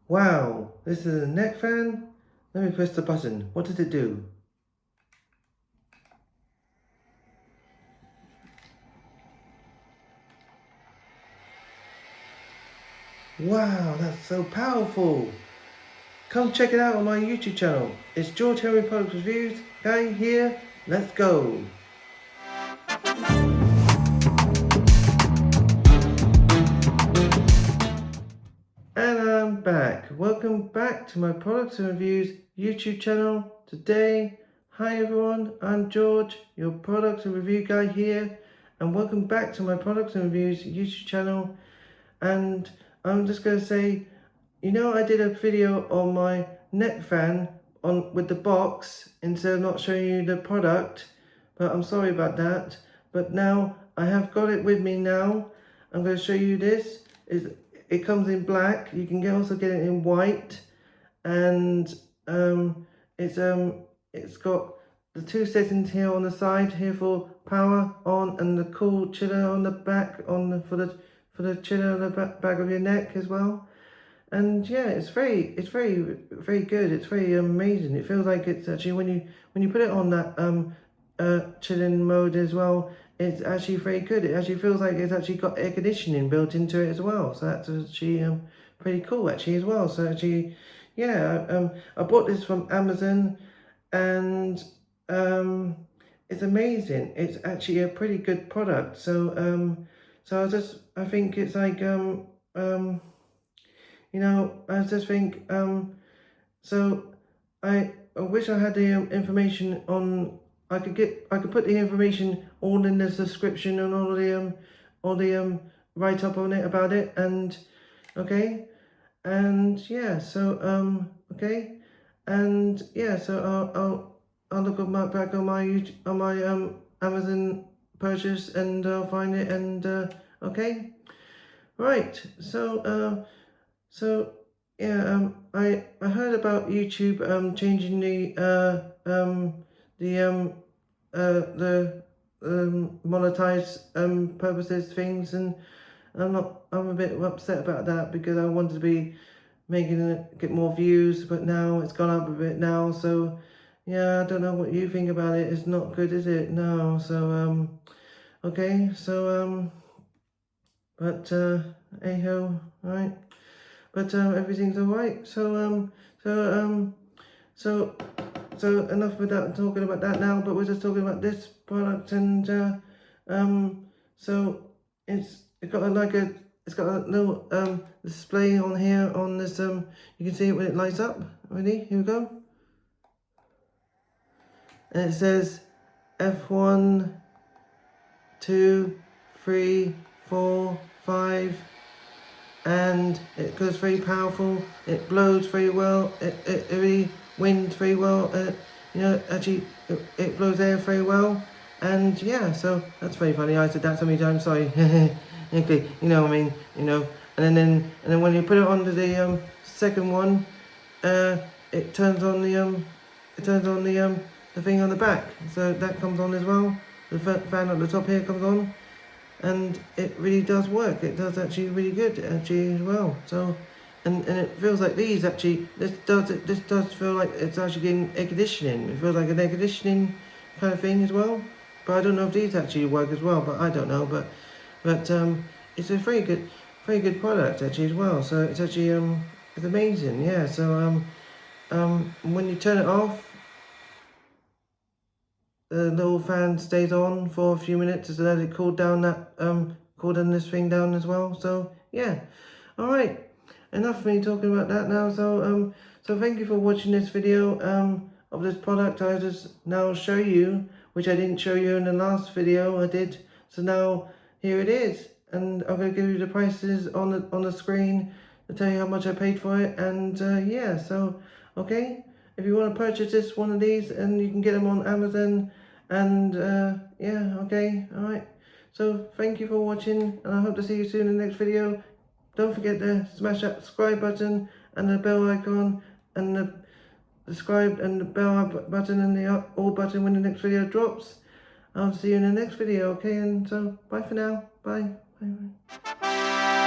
Wow, this is a neck fan? Let me press the button. What does it do? Wow, that's so powerful. Come check it out on my YouTube channel. It's George Henry Product Reviews. Guy here. Let's go. And I'm back. Welcome back to my Products and Reviews YouTube channel. Today, hi everyone, I'm George, your Products and Review guy here. And welcome back to my Products and Reviews YouTube channel. And I'm just going to say, I did a video on my neck fan with the box instead of not showing you the product, but I'm sorry about that. But now I have got it with me now. I'm going to show you this. It comes in black. You can also get it in white, and it's got the two settings here on the side here for power on, and the cool chiller on the back for the chiller on the back of your neck as well. And yeah, it's very good. It's very amazing. It feels like it's actually when you put it on that chilling mode as well, it's actually very good. It actually feels like it's actually got air conditioning built into it as well. So that's actually pretty cool actually as well. So actually, yeah, I bought this from Amazon, and it's amazing. It's actually a pretty good product. So I think it's like I just think, so I wish I had the information on, I could put the information all in the description and all the write up on it about it, and okay, and yeah, so okay, and yeah, so I'll look at my back on my YouTube, on my Amazon purchase, and I'll find it, and okay, right, so yeah, I heard about YouTube changing the monetize purposes things, and I'm a bit upset about that because I wanted to be making it get more views, but now it's gone up a bit now. So yeah, I don't know what you think about it. It's not good, is it? No. So okay, so but hey ho, right. But everything's all right. So enough with that. Talking about that now. But we're just talking about this product, and so it's got a little display on here on this. You can see it when it lights up. Ready? Here we go. And it says F1, 2, 3, 4, 5. And it goes very powerful, it blows very well, it really winds very well, actually it blows air very well, and yeah, so that's very funny. I said that so many times, sorry. Okay, I mean, and then when you put it onto the second one, it turns on the thing on the back, so that comes on as well. The fan at the top here comes on, and it really does work. It does actually really good actually as well. So, and it feels like this does feel like it's actually getting air conditioning. It feels like an air conditioning kind of thing as well. But I don't know if these actually work as well. But I don't know. But it's a very good product actually as well. So it's actually it's amazing. Yeah. So when you turn it off, the little fan stays on for a few minutes to let it cool down this thing down as well. So yeah, all right, enough of me talking about that now. So thank you for watching this video of this product. I just now show you, which I didn't show you in the last video I did. So now here it is, and I'm going to give you the prices on the screen to tell you how much I paid for it. And yeah, so okay, if you want to purchase one of these, and you can get them on Amazon, and yeah, okay, all right. So thank you for watching, and I hope to see you soon in the next video. Don't forget to smash that subscribe button and the bell icon, and the subscribe and the bell button and the all button when the next video drops. I'll see you in the next video, okay? And so bye for now. Bye. Bye.